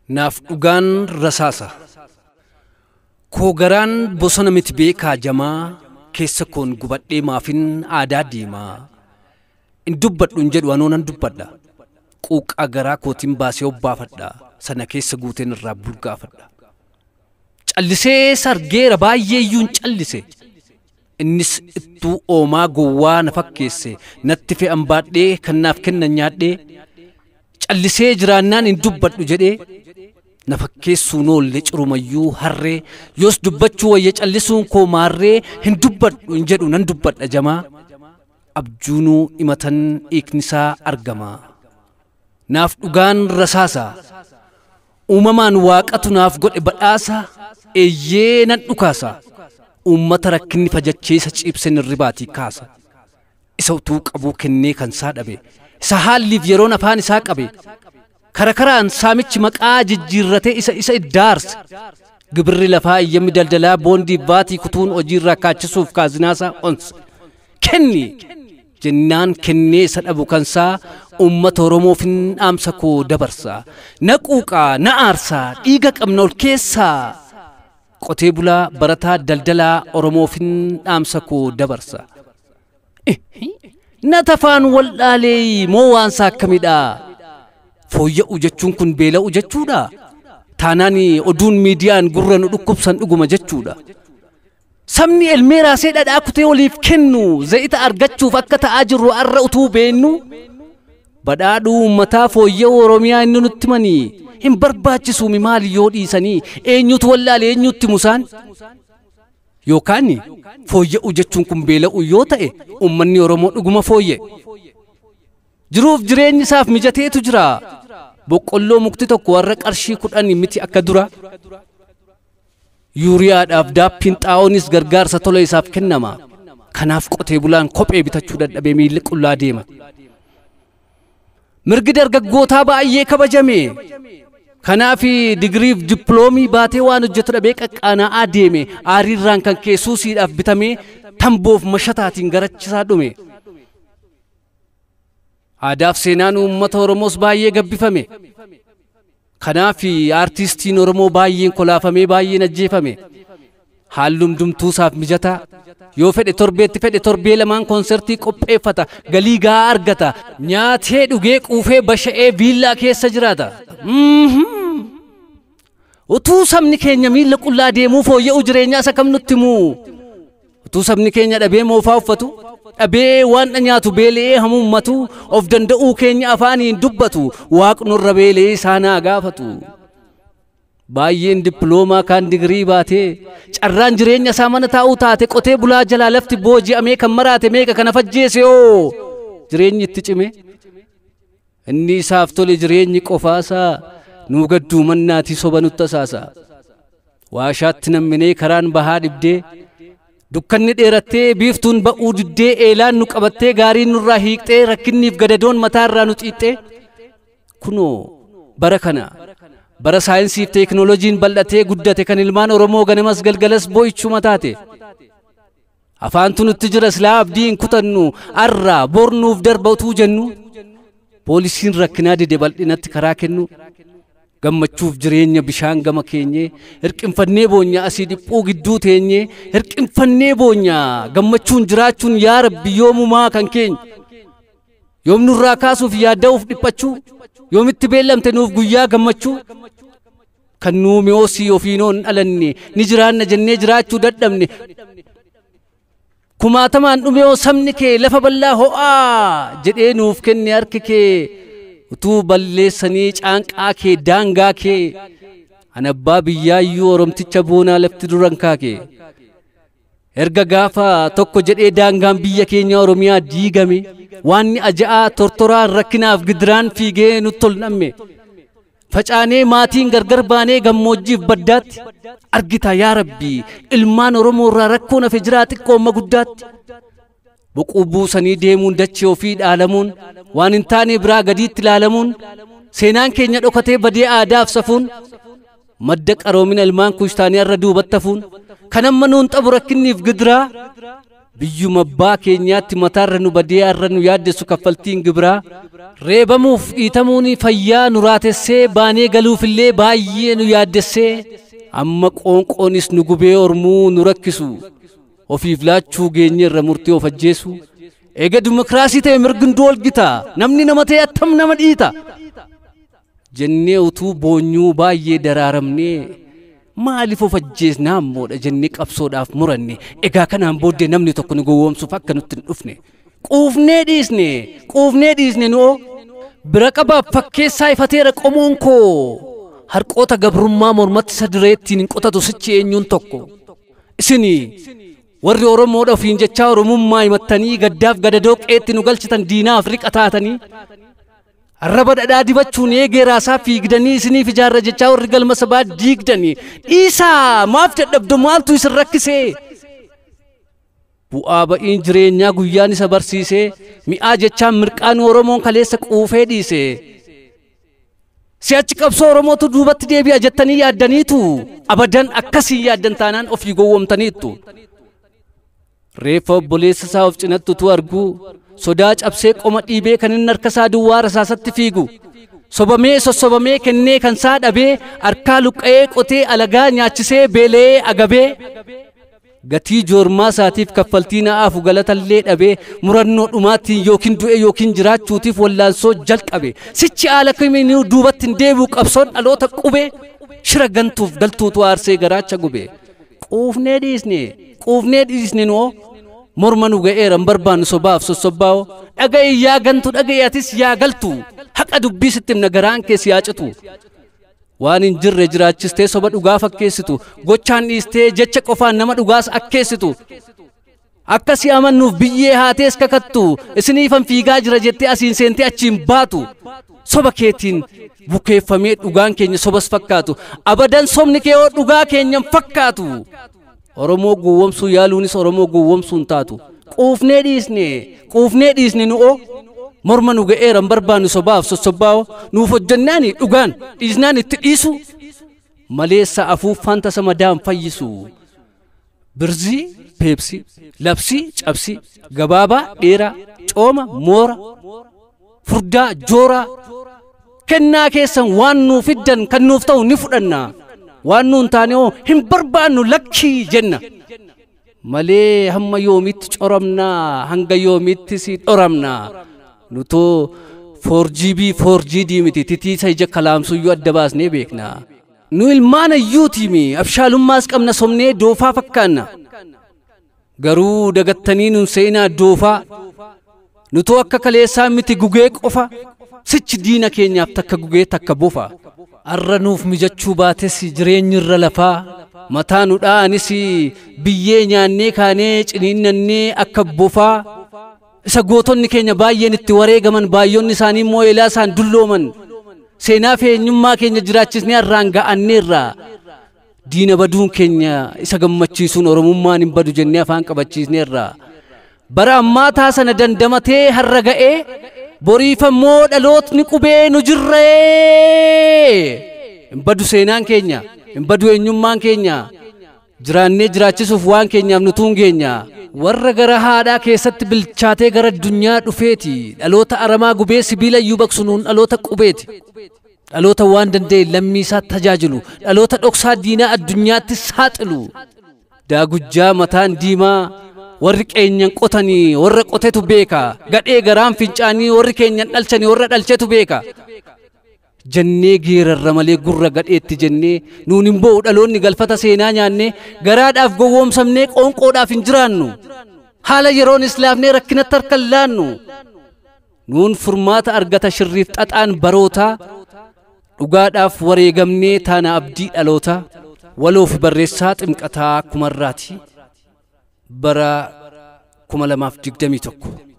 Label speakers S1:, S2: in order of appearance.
S1: Naaf dhugaan rasaasa. Koo garaan bosona miti beekaa jamaa keessa koon gubadhee maafin aadaa deemaa. In dubbadhu hin jedhu anoonan dubbadha. Quuqqaa garaa kootiin baasee obbaafadha. Sana keessa guuteen irraa bulgaafadha. Callisee sargeera baay'ee iyyuu hin callise. Innis ittuu oomaa gowwaa na fakkeesse natti fe'an baadhee kan naaf kennan nyaadhee. Callisee jiraannaan hin dubbadhu jedhee. Na fakkeessuun oolle cirumayyuu harree yoos dubbachuu wayya callisuun koo maarree hin dubbadhu hin jedhu nan dubbadha jamaa. Abjuunuu himatan hiiknisaa argama. Naaf dhugaan rasaasa. Uumamaan waaqatu naaf godhe badhaasa. Eeyyee nan dhukaasa. Uummata rakkinni fajacheessa ciibseen irribaatii kaasa. Isa utuu qabuu kennee kan isaa dhabe. Isa haalliif yeroon afaan isaa qabe. Karakaraan saamichi maqaa jijjiirratee isa iddaarse. Gibirri lafaa iyyammi daldalaa boondii baatii kutuun hojiirraa kaachisuuf kaazinaasaa onse. Kenni jennaan kennee isa dhabu kansaa uummata Oromoof hin dhaamsa koo dabarsa. Na quuqaa na aarsaa dhiiga qabna ol keessaa. Qotee bulaa barataa daldalaa Oromoof hin dhaamsa koo dabarsa. Na tafaan waldhaalee moo waansaa akkamidhaa? Fooyya'u jechuun kun beela'u jechuudha. Taanaan oduun miidiyaan gurra nu dhukkubsan dhuguma jechuudha. Sabni elmee raasee dhadhaa kutee waliif kennu zayita argachuuf akka ta'aa jirru har'a utuu beennu. Badhaadhuu uummataa fooyya'u Oromiyaa inni nutti manii hin barbaachisu maali yoo dhiisanii eenyutu wallaale eenyutti musaan. Yookaan fooyya'u jechuun kun beela'u yoo ta'e uummanni Oromoo dhuguma fooyya'e. Jiruuf jireenyi isaaf mijateetu jira. Boqqolloo mukti tokko warra qarshii 10 miti akka dura. Yuuriyaadhaaf daappiin xaa'oonis gargaarsa tola isaaf kennama. Kanaaf qotee bulaan kophee bitachuu dadhabee miilli qullaa deema. Mirgi dargaggootaa baay'ee kabajame. Kanaaf digiriif diploomii baatee waan hojjetu dhabee qaqqaana'aa deeme. Aariirraan kan keessuusiidhaaf bitamee tamboof mashataatiin garachisaa dhume. Aadaaf seenaan uummata Oromoos baay'ee gabbifame. Kanaaf aartistiin Oromoo baay'een kolaafamee baay'een ajjeefame. Haalluun dumtuusaaf mijataa. Yoo fedhe torbeetti fedhe torbee lamaan konsertii qopheeffata. Galii gahaa argata. Nyaatee dhugee quufee basha'ee viillaa keessa jiraata. Utuu sabni keenya miilla qullaa deemuu fooyya'u jireenyaa isa kam nutti himuu? Utuu sabni keenya dhabee moofaa uffatu? Dhabee waan nyaatu beelee hamuummatu of danda'uu keenya afaaniin dubbatu waaqnurra beelee isaanaa gaafatu. Baay'een dippiloomaa kaan digirii baatee carraan jireenya isaa mana taa'uu taate qotee bulaa jalaa lafti booji'amee kan maraate meeqa kana fajjeese yoo jireenyi itti cime. Inni isaaf tole jireenyi qofaasaa nuu gadduu mannaatii soba nutti asaasa. Waashaatti namminee karaan bahaa dhibdee. Dukkanni dheerattee biiftuun ba'uu diddee eelaan nu qabattee gaariin nurraa hiiqxee rakkinniif gadadoon mataarraa nu xiixxee. Kunoo bara kana bara saayinsiif teekinooloojiin bal'atee guddate kan ilmaan Oromoo ganamas galgalas boo'ichuma taate. Afaantu nutti jira silaa abdiin kutannu arraa bornuuf darba utuu jennu. Poolisiin rakkinaa dide bal'inatti karaa kennu. Gammachuuf jireenya bishaan gama keenye hirqinfannee boonya asii dhiphuu gidduu teenye hirqinfannee boonya gammachuun jiraachuun yaa Rabbi yoomumaa kan keenya yoom nurraa kaasuuf yaadda'uuf dhiphachuu yoomitti beellamte nuuf guyyaa gammachuu kan nuu mi'oosii ofiinoon dhalanne ni jiraanna jennee jiraachuu dadhabne kumaatamaan dhumee sabni kee lafa bal'aa ho'aa jedhee nuuf kenne harki kee. Utuu balleessanii caanqaa kee daangaa kee an abbaa biyyaayyuu Oromticha boonaa lafti duran kaakee. Erga gaafa tokko jedhee daangaan biyya keenya Oromiyaa diigame waanni aja'aa tortoraan rakkinaaf gidiraan fiigee nutti ol dhamme. Facaanee maatiin gargar baanee gammoojjiif baddaatti argita yaa Rabbi ilmaan Oromoo irraa rakkoo nafe jiraa xiqqoomma guddaatti. Boquu buusanii deemuun dachee ofii dhaalamuun waan hin taane biraa gadiitti ilaalamuun seenaan keenya dhokatee badee aadaaf safuun madda qaroomina ilmaan kushtaanii irra duubatti hafuun kan amma nuun xabu rakkinniif gidiraa biyyuma abbaa keenyaatti mataarra nu badee arra nu yaaddessu kaffaltiin gibraa reebamuuf dhiitamuuni fayyaa nu raatessee baanee galuufillee baay'ee nu yaaddessee amma qoonqoonis nu gubee ormuu nu rakkisu ofiif laachuu geenye irra murtee of ajjeesu eega dimokiraasii ta'e mirgindoo olgita namni nama ta'e attam nama dhiita jennee utuu boonyuu baay'ee daraaramnee maaliif of ajjeesnaa ammoodha jennee qabsoodhaaf muranne egaa kanaan booddee namni tokko nu gowwoomsuuf akka nutti hin dhufne quufnee dhiisne nu'oo bira qabaaf fakkeessaa ifateera qomoon koo harqoota gabrummaa mormatti isa direettiin hin qotatu sichi eenyuun tokko isinii warri Oromoodha ofiin jechaa Oromummaa himattanii gaddaaf gadadoo qeetti nu galchitan diinaaf riqa taatanii arraba dhadhaa dibachuun eegee raasaa fiigdanii isiniif ijaarra jechaa warri galma sabaa diigdanii dhiisaa maaf dadhabdu maaltu isin rakkisee bu'aa ba'iin jireenyaa guyyaan isa barsiisee mi'aa jechaan mirqaan Oromoon kaleessa quufee dhiise si'achi qabsoo Oromootu duubatti deebi'a jettanii yaaddaniitu abadan akkasii yaaddan taanaan ofii gowwoomtaniittu reeffa obboleessa isaa of cinattutu argu sodaa cabsee qoma dhiibee kan inni harka isaa duwwaa rasaasatti fiigu sobamee sossobamee kennee kan isaa dhabee harkaa luqqa'ee qotee alagaa nyaachisee beela'ee agabee gatii joormaa isaatiif kaffaltii na'aafu galatallee dhabee murannoo dhumaatiin yookiin du'e yookiin jiraachuutiif wallaansoo jalqabe sichi haala kamiin duubatti hin deebi'u qabsoon dhaloota qubee shira gantuuf galtuutu aarsee garaacha gube quufnee dhiisne nu'oo morma nu ga'eera hin barbaannu sobaaf sossobbaa'oo dhaga'e yaa gantu dhaga'e atis yaa galtu haqa dubbii sitti himna garaan kee si yaacitu waan hin jirre jiraachistee soba dhugaa fakkeessitu gochaan dhiistee jecha qofaan nama dhugaas akkeessitu akkasii amannuuf biyyee haatees kakattu isiniifan fiigaa jira jettee asiin seentee achiin baatu soba keetiin bukeeffamee dhugaan keenya sobas fakkaatu abadan sobni kee yoo dhugaa keenyan fakkaatu Oromoo gowwoomsuu yaaluunis Oromoo gowwoomsuun taatu quufnee dhiisne nu'oo morma nu ga'eera hin barbaannu sobaaf sossobbaa'oo nuuf hojjennaani dhugaan dhiisnaan itti dhiisu maleessa afuuffaan tasa madaan fayyisu birzii peepsii labsii cabsii gabaabaa dheeraa cooma moora furdaa jooraa kennaa keessan waan nuuf fiddan kan nuuf ta'u ni fudhanna waan nuun taane oo hin barbaannu lakkii jenna malee hamma yoomitti coramnaa hanga yoomitti si dhoramnaa nutoo 4GB miti titiisa ija kalaamsuyyuu adda baasnee beekna nu ilmaan ayyuutiimi abshaalummaas qabna somnee doofaa fakkaanna garuu dagattanii nun seenaa doofaa nutoo akka kaleessaa miti gugee qofa sichi diina keenyaaf takka gugee takka bofa arra nuuf mijachuu baates jireenyi irra lafaa mataa nu dha'anis biyyee nyaannee kaanee ciniinnannee akka bofaa isa gootonni keenya baay'een itti wareegaman baay'oonni isaanii immoo eelaa isaan dullooman seenaa fi eenyummaa keenya jiraachisnee har'aan ga'anneerra diina baduun keenya isa gammachiisuun Oromummaan hin badu jennee afaan qabachiisneerra bara ammaa taasana dandamatee har'a ga'ee boriif ammoo dhalootni qubee nu jirree hin badu seenaan keenya hin badu eenyummaan keenya jiraannee jiraachisuuf waan keenyaaf nutuun geenya warra gara haadhaa keessatti bilchaatee gara addunyaa dhufeeti dhaloota aramaa gubee sibiila iyyuu baqsunuun dhaloota qubeeti dhaloota waan danda'e lammii isaa tajaajilu dhaloota dhoksaa diinaa addunyaatti saaxilu daagujjaa mataan diimaa warri keenyan qotanii warra qotetu beeka gadhee garaan fincaanii warri keenyan dhalchanii warra dhalchetu beeka jennee geerarra malee gurra gadheetti jennee nuun hin bo'u dhaloonni galfata seenaa nyaannee garaadhaaf gowwoomsamnee qoonqoodhaaf hin jiraannu haala yeroon islaafnee rakkinatti harkan laannu nuun furmaata argata shirriif xaxaan barootaa dhugaadhaaf wareegamnee taana abdii dhaloota waloof barreessaa ximqataa kumarraati bara 2021